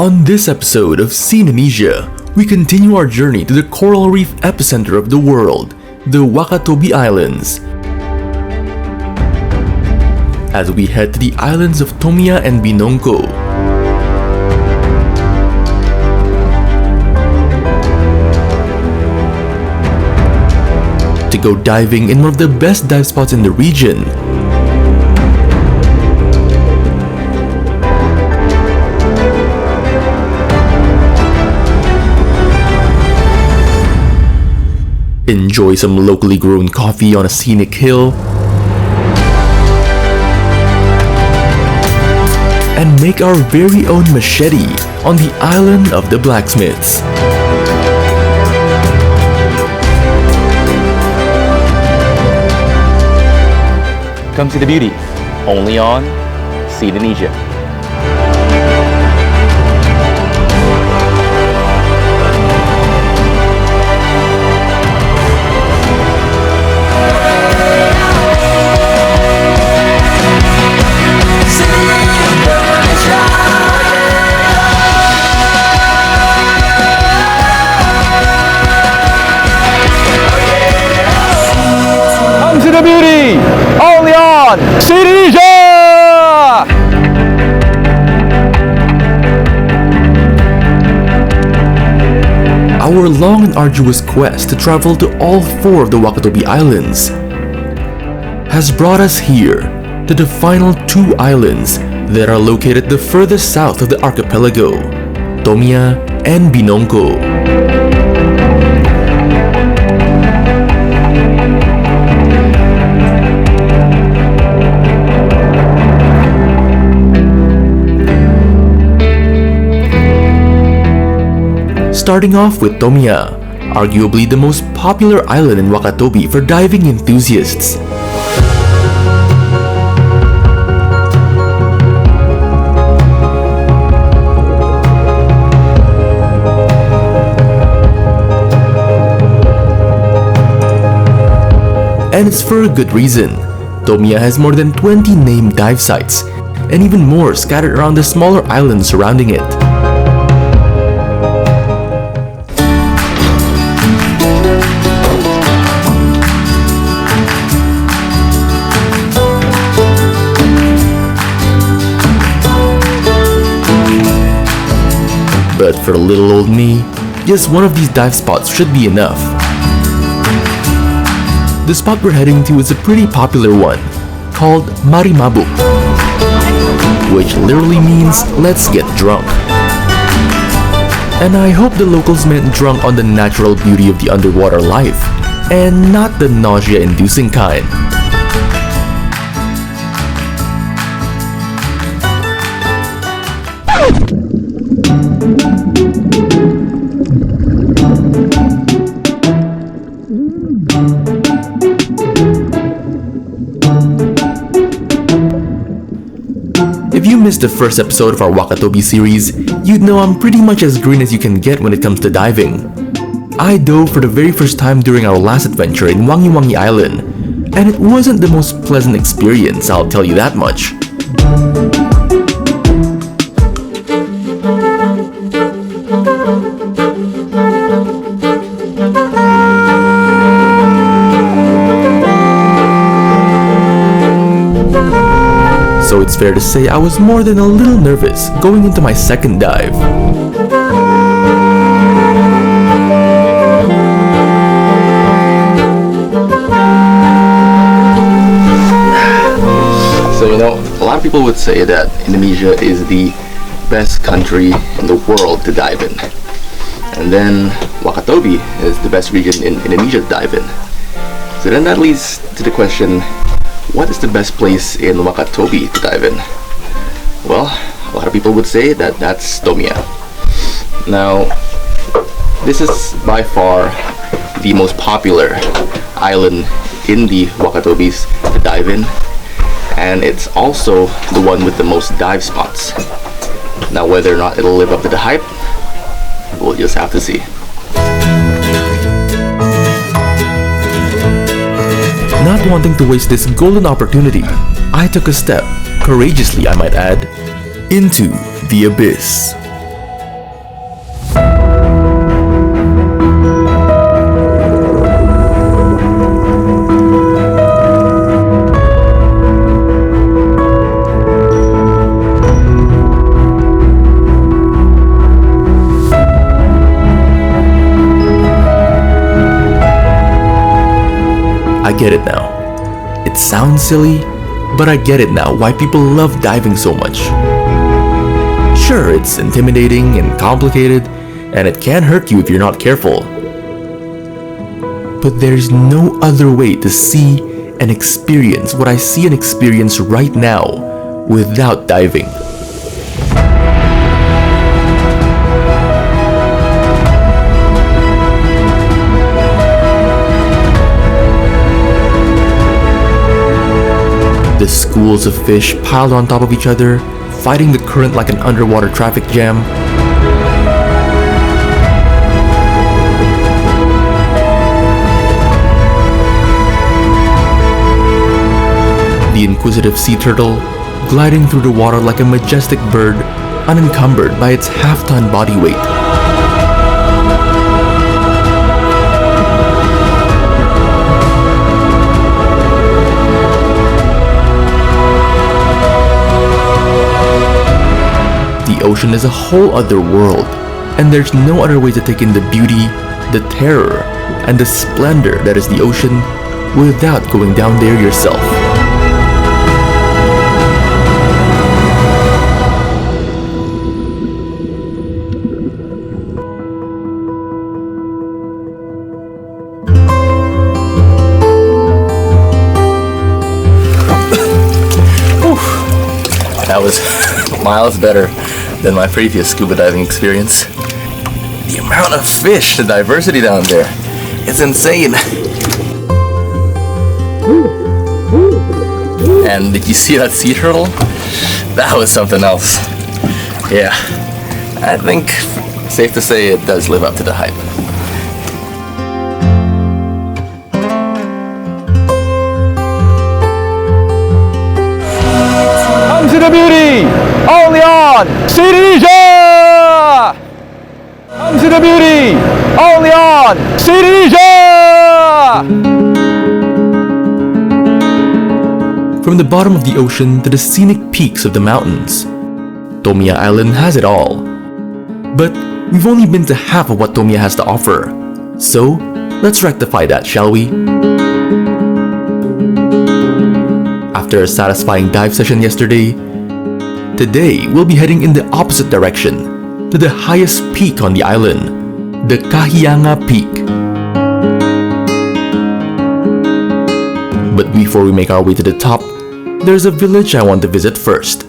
On this episode of See Indonesia, we continue our journey to the coral reef epicenter of the world, the Wakatobi Islands. As we head to the islands of Tomia and Binongko. To go diving in one of the best dive spots in the region. Enjoy some locally grown coffee on a scenic hill, and make our very own machete on the island of the Blacksmiths. Come see the beauty, only on See Indonesia. To the beauty, only on See Indonesia! Our long and arduous quest to travel to all four of the Wakatobi Islands has brought us here to the final two islands that are located the furthest south of the archipelago, Tomia and Binongko. Starting off with Tomia, arguably the most popular island in Wakatobi for diving enthusiasts. And it's for a good reason. Tomia has more than 20 named dive sites, and even more scattered around the smaller islands surrounding it. But for little old me, just one of these dive spots should be enough. The spot we're heading to is a pretty popular one, called marimabuk, which literally means let's get drunk. And I hope the locals meant drunk on the natural beauty of the underwater life, and not the nausea-inducing kind. If you missed the first episode of our Wakatobi series, you'd know I'm pretty much as green as you can get when it comes to diving. I dove for the very first time during our last adventure in Wangi Island, and it wasn't the most pleasant experience, I'll tell you that much. So it's fair to say I was more than a little nervous going into my second dive. So a lot of people would say that Indonesia is the best country in the world to dive in. And then Wakatobi is the best region in Indonesia to dive in. So then that leads to the question, what is the best place in Wakatobi to dive in? Well, a lot of people would say that that's Tomia. Now, this is by far the most popular island in the Wakatobis to dive in, and it's also the one with the most dive spots. Now, whether or not it'll live up to the hype, we'll just have to see. Not wanting to waste this golden opportunity, I took a step, courageously I might add, into the abyss. get it now. It sounds silly, but I get it now why people love diving so much. Sure, it's intimidating and complicated, and it can hurt you if you're not careful. But there's no other way to see and experience what I see and experience right now without diving. The schools of fish piled on top of each other, fighting the current like an underwater traffic jam. The inquisitive sea turtle, gliding through the water like a majestic bird, unencumbered by its half-ton body weight. The ocean is a whole other world, and there's no other way to take in the beauty, the terror, and the splendor that is the ocean without going down there yourself. That was miles better than my previous scuba diving experience. The amount of fish, the diversity down there, it's insane. And did you see that sea turtle? That was something else. Yeah, I think safe to say it does live up to the hype. To the beauty, only on See Indonesia! Come to the beauty, only on See Indonesia! From the bottom of the ocean to the scenic peaks of the mountains, Tomia Island has it all. But we've only been to half of what Tomia has to offer, so let's rectify that, shall we? After a satisfying dive session yesterday, today we'll be heading in the opposite direction to the highest peak on the island, the Kahianga Peak. But before we make our way to the top, there's a village I want to visit first.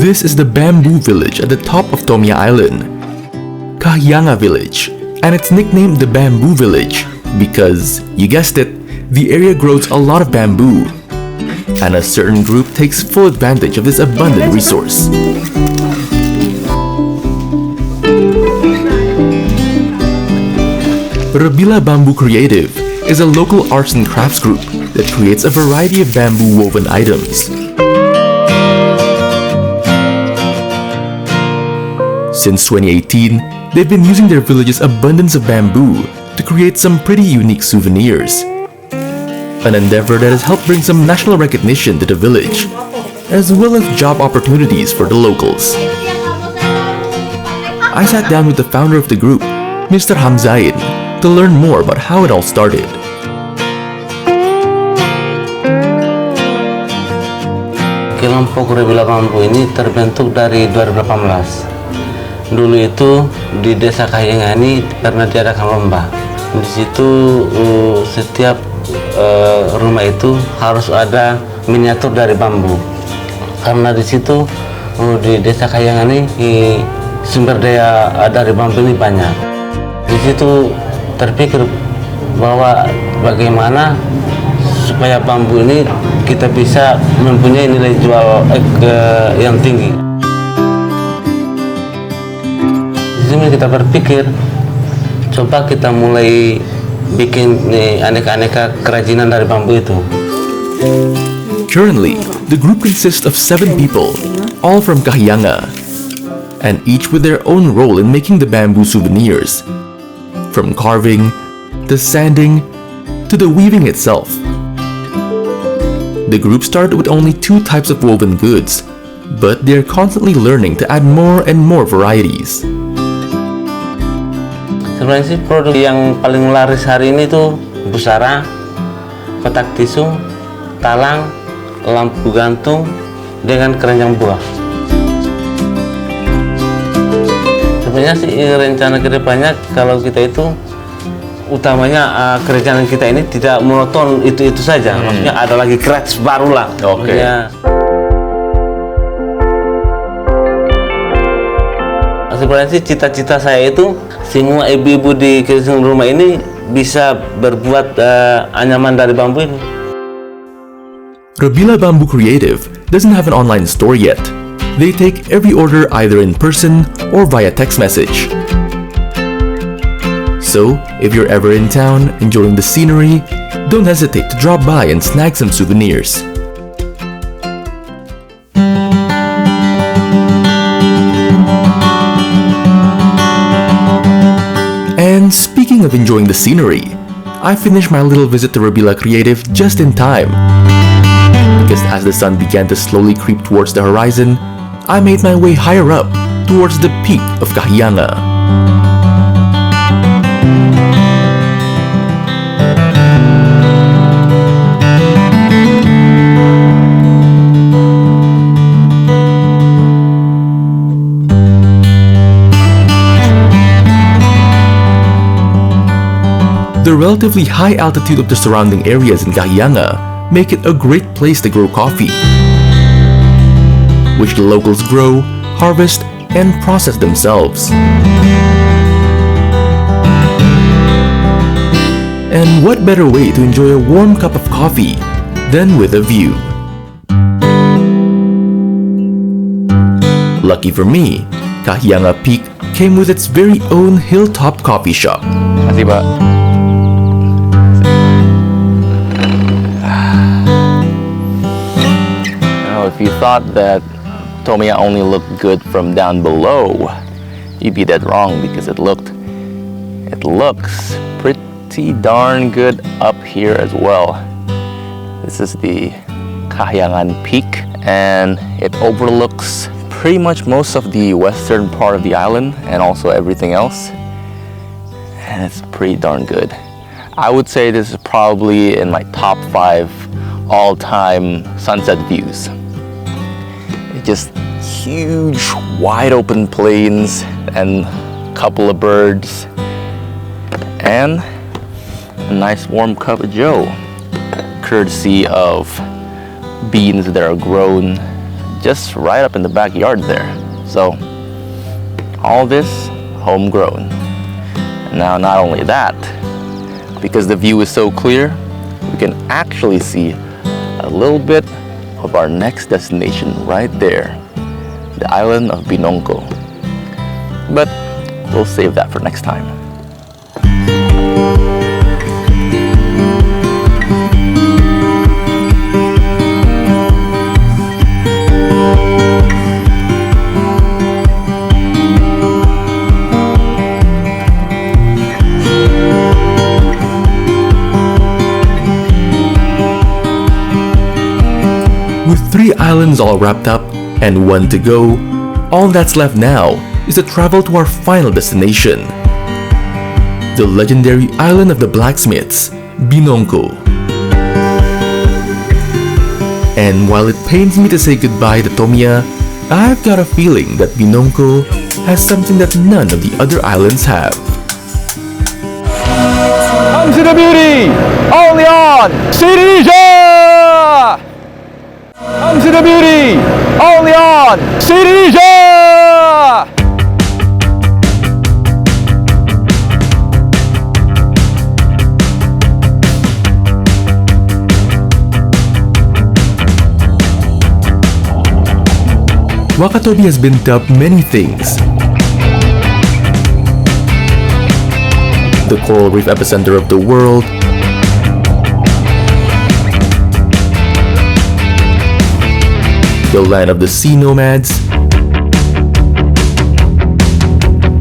This is the bamboo village at the top of Tomia Island, Kahianga Village, and it's nicknamed the Bamboo Village because, you guessed it, the area grows a lot of bamboo, and a certain group takes full advantage of this abundant resource. Rabila Bamboo Creative is a local arts and crafts group that creates a variety of bamboo woven items. Since 2018, they've been using their village's abundance of bamboo to create some pretty unique souvenirs. An endeavor that has helped bring some national recognition to the village, as well as job opportunities for the locals. I sat down with the founder of the group, Mr. Hamzain, to learn more about how it all started. Kelompok Rabila Bambu ini terbentuk dari 2018. Dulu itu di desa Kahianga ini pernah diadakan lomba. Di situ setiap rumah itu harus ada miniatur dari bambu. Karena di situ di desa Kahianga ini sumber daya dari bambu ini banyak. Di situ terpikir bahwa bagaimana supaya bambu ini kita bisa mempunyai nilai jual yang tinggi. Di sini kita berpikir, coba kita mulai bikin aneka-aneka kerajinan dari bambu itu. Currently, the group consists of 7 people, all from Kahianga, and each with their own role in making the bamboo souvenirs, from carving, to sanding, to the weaving itself. The group started with only 2 types of woven goods, but they're constantly learning to add more and more varieties. Sebenarnya sih produk yang paling laris hari ini tuh busara, kotak tisu, talang, lampu gantung, dengan keranjang buah. Sebenarnya sih rencana kedepannya kalau kita itu utamanya kerjaan kita ini tidak monoton itu saja, maksudnya ada lagi scratch baru lah. Oke. Sebenarnya sih cita-cita saya itu semua ibu-ibu di kelilingan rumah ini bisa berbuat anyaman dari bambu ini. Robila Bamboo Creative doesn't have an online store yet. They take every order either in person or via text message. So, if you're ever in town enjoying the scenery, don't hesitate to drop by and snag some souvenirs. And speaking of enjoying the scenery, I finished my little visit to Robila Creative just in time. Because as the sun began to slowly creep towards the horizon, I made my way higher up towards the peak of Kahianga. The relatively high altitude of the surrounding areas in Kahianga make it a great place to grow coffee, which the locals grow, harvest, and process themselves. And what better way to enjoy a warm cup of coffee than with a view? Lucky for me, Kahianga Peak came with its very own hilltop coffee shop. Makasih, Pak. If you thought that Tomia only looked good from down below, you'd be dead wrong because it looks pretty darn good up here as well. This is the Kahianga Peak, and it overlooks pretty much most of the western part of the island and also everything else, and it's pretty darn good. I would say this is probably in my top 5 all-time sunset views. Just huge wide open plains and a couple of birds and a nice warm cup of joe, courtesy of beans that are grown just right up in the backyard there. So all this homegrown. Now not only that, because the view is so clear, we can actually see a little bit of our next destination right there, the island of Binongko. But we'll save that for next time. With 3 islands all wrapped up and 1 to go, all that's left now is to travel to our final destination, the legendary island of the blacksmiths, Binongko. And while it pains me to say goodbye to Tomia, I've got a feeling that Binongko has something that none of the other islands have. Come to the beauty, only on See Indonesia! Come to the beauty, only on See Indonesia! Wakatobi has been dubbed many things. The coral reef epicenter of the world, the land of the sea nomads.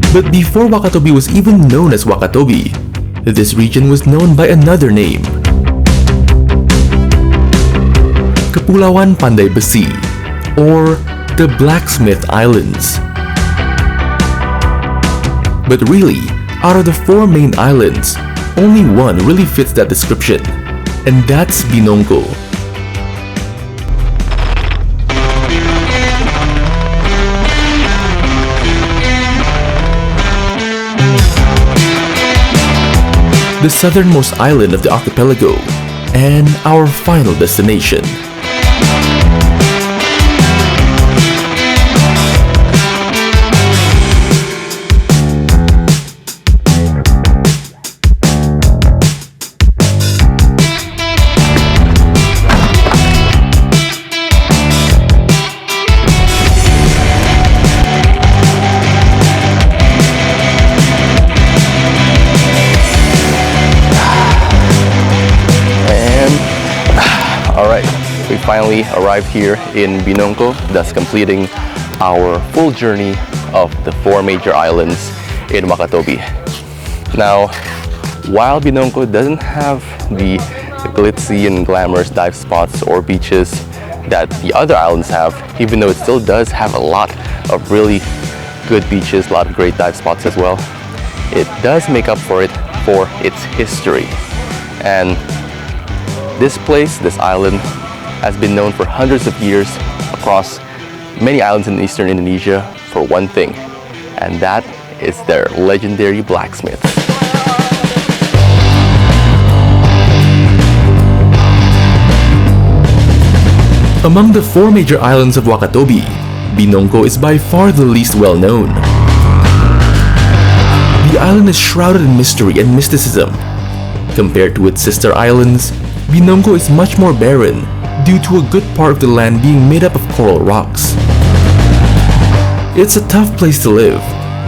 But before Wakatobi was even known as Wakatobi, this region was known by another name. Kepulauan Pandai Besi, or the Blacksmith Islands. But really, out of the 4 main islands, only one really fits that description, and that's Binongko. The southernmost island of the archipelago, and our final destination. We finally arrived here in Binongko, thus completing our full journey of the 4 major islands in Wakatobi. Now, while Binongko doesn't have the glitzy and glamorous dive spots or beaches that the other islands have, even though it still does have a lot of really good beaches, a lot of great dive spots as well, it does make up for it for its history. And this place, this island, has been known for hundreds of years across many islands in eastern Indonesia for one thing, and that is their legendary blacksmiths. Among the 4 major islands of Wakatobi, Binongko is by far the least well known. The island is shrouded in mystery and mysticism. Compared to its sister islands, Binongko is much more barren due to a good part of the land being made up of coral rocks. It's a tough place to live,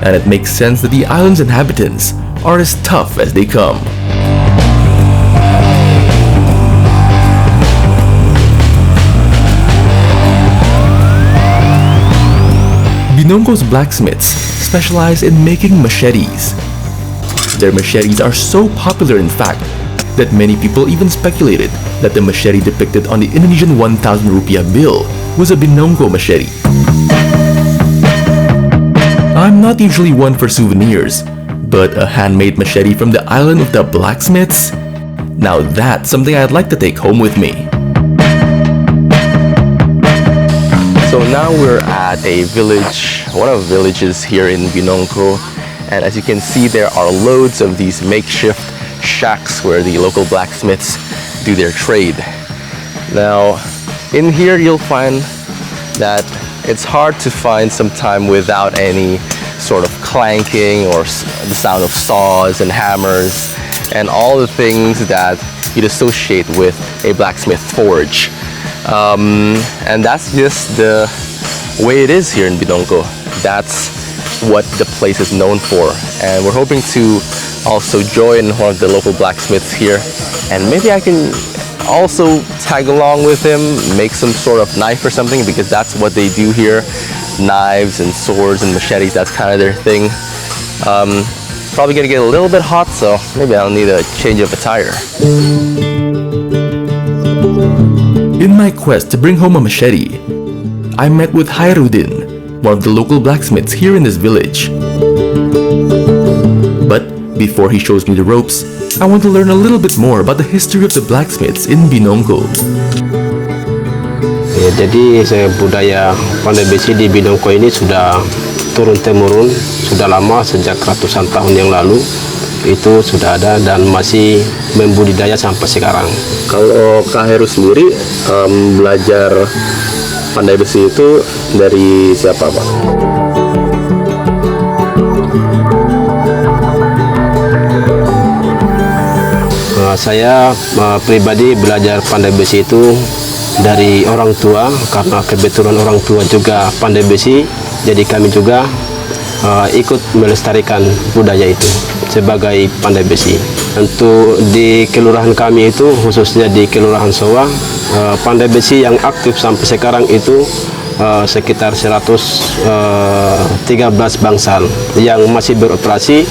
and it makes sense that the island's inhabitants are as tough as they come. Binongko's blacksmiths specialize in making machetes. Their machetes are so popular, in fact, that many people even speculated that the machete depicted on the Indonesian 1,000 rupiah bill was a Binongko machete. I'm not usually one for souvenirs, but a handmade machete from the island of the blacksmiths? Now that's something I'd like to take home with me. So now we're at a village, one of the villages here in Binongko, and as you can see, there are loads of these makeshift shacks where the local blacksmiths do their trade. Now, in here you'll find that it's hard to find some time without any sort of clanking or the sound of saws and hammers and all the things that you'd associate with a blacksmith forge. And that's just the way it is here in Binongko. That's what the place is known for, and we're hoping to also join one of the local blacksmiths here, and maybe I can also tag along with him, make some sort of knife or something, because that's what they do here. Knives and swords and machetes, that's kind of their thing. Probably gonna get a little bit hot, so maybe I'll need a change of attire. In my quest to bring home a machete, I met with Hairudin, one of the local blacksmiths here in this village. But before he shows me the ropes, I want to learn a little bit more about the history of the blacksmiths in Binongko. Ya, jadi budaya pandai besi di Binongko ini sudah turun-temurun, sudah lama, sejak ratusan tahun yang lalu itu sudah ada dan masih membudidaya sampai sekarang. Kalau Kak Heru sendiri belajar pandai besi itu dari siapa, Pak? Saya pribadi belajar pandai besi itu dari orang tua, karena kebetulan orang tua juga pandai besi, jadi kami juga ikut melestarikan budaya itu sebagai pandai besi. Untuk di kelurahan kami itu, khususnya di Kelurahan Sowa, pandai besi yang aktif sampai sekarang itu sekitar 113 bangsal yang masih beroperasi.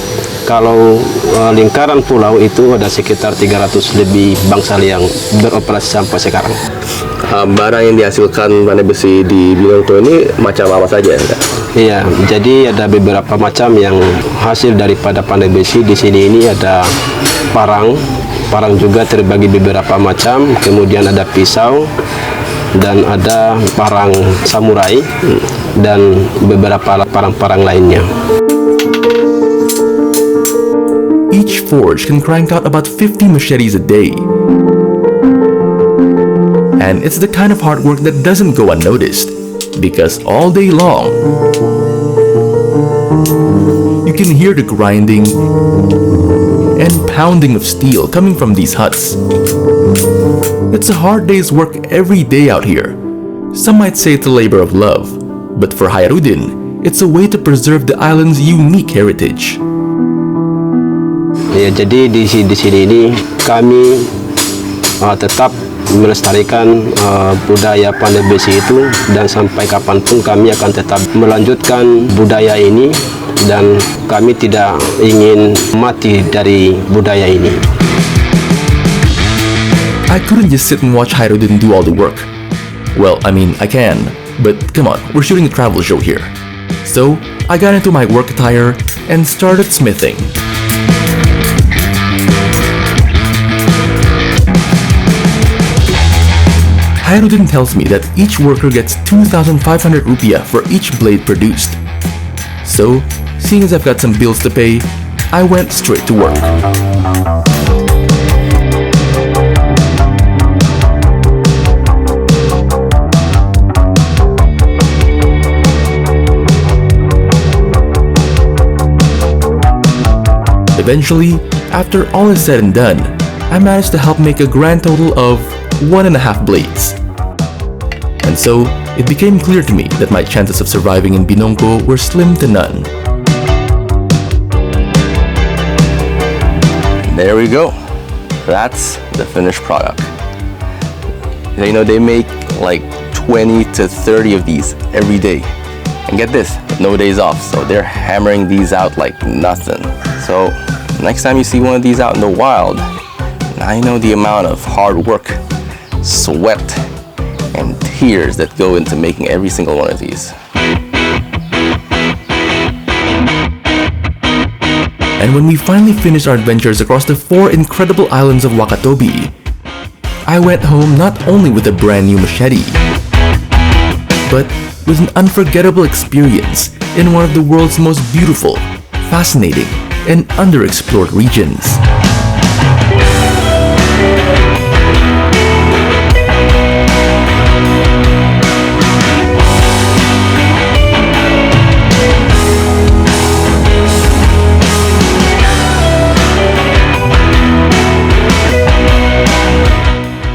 Kalau lingkaran pulau itu ada sekitar 300 lebih bangsal yang beroperasi sampai sekarang. barang yang dihasilkan pandai besi di Binongko ini macam apa saja? Iya, jadi ada beberapa macam yang hasil daripada pandai besi di sini. Ini ada parang juga terbagi beberapa macam, kemudian ada pisau dan ada parang samurai dan beberapa parang-parang lainnya. Each forge can crank out about 50 machetes a day. And it's the kind of hard work that doesn't go unnoticed, because all day long, you can hear the grinding and pounding of steel coming from these huts. It's a hard day's work every day out here. Some might say it's a labor of love, but for Hairudin, it's a way to preserve the island's unique heritage. Ya, jadi di sini ini kami tetap melestarikan budaya pandai besi itu, dan sampai kapanpun kami akan tetap melanjutkan budaya ini, dan kami tidak ingin mati dari budaya ini. I couldn't just sit and watch Hairudin do all the work. Well, I mean, I can, but come on, we're shooting a travel show here. So, I got into my work attire and started smithing. Hairudin tells me that each worker gets 2,500 rupiah for each blade produced. So, seeing as I've got some bills to pay, I went straight to work. Eventually, after all is said and done, I managed to help make a grand total of 1.5 blades. And so, it became clear to me that my chances of surviving in Binongko were slim to none. There we go. That's the finished product. You know, they make like 20 to 30 of these every day. And get this, no days off. So they're hammering these out like nothing. So next time you see one of these out in the wild, now you know the amount of hard work, sweat, and tears that go into making every single one of these. And when we finally finished our adventures across the 4 incredible islands of Wakatobi, I went home not only with a brand new machete, but with an unforgettable experience in one of the world's most beautiful, fascinating, and underexplored regions.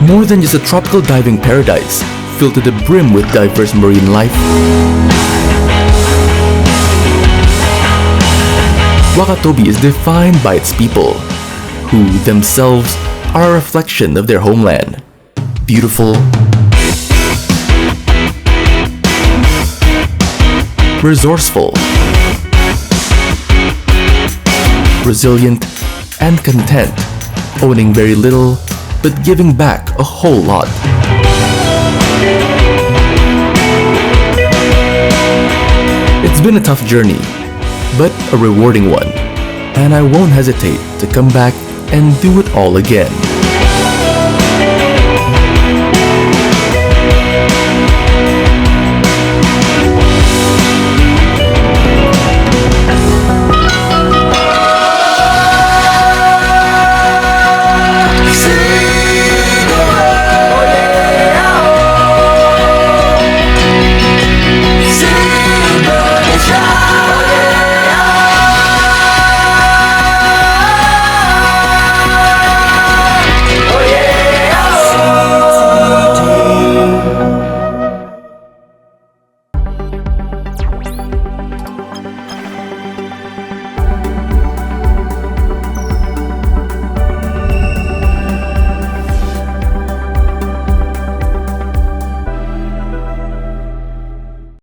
More than just a tropical diving paradise, filled to the brim with diverse marine life, Wakatobi is defined by its people, who themselves are a reflection of their homeland. Beautiful, resourceful, resilient, and content, owning very little but giving back a whole lot. It's been a tough journey, but a rewarding one, and I won't hesitate to come back and do it all again.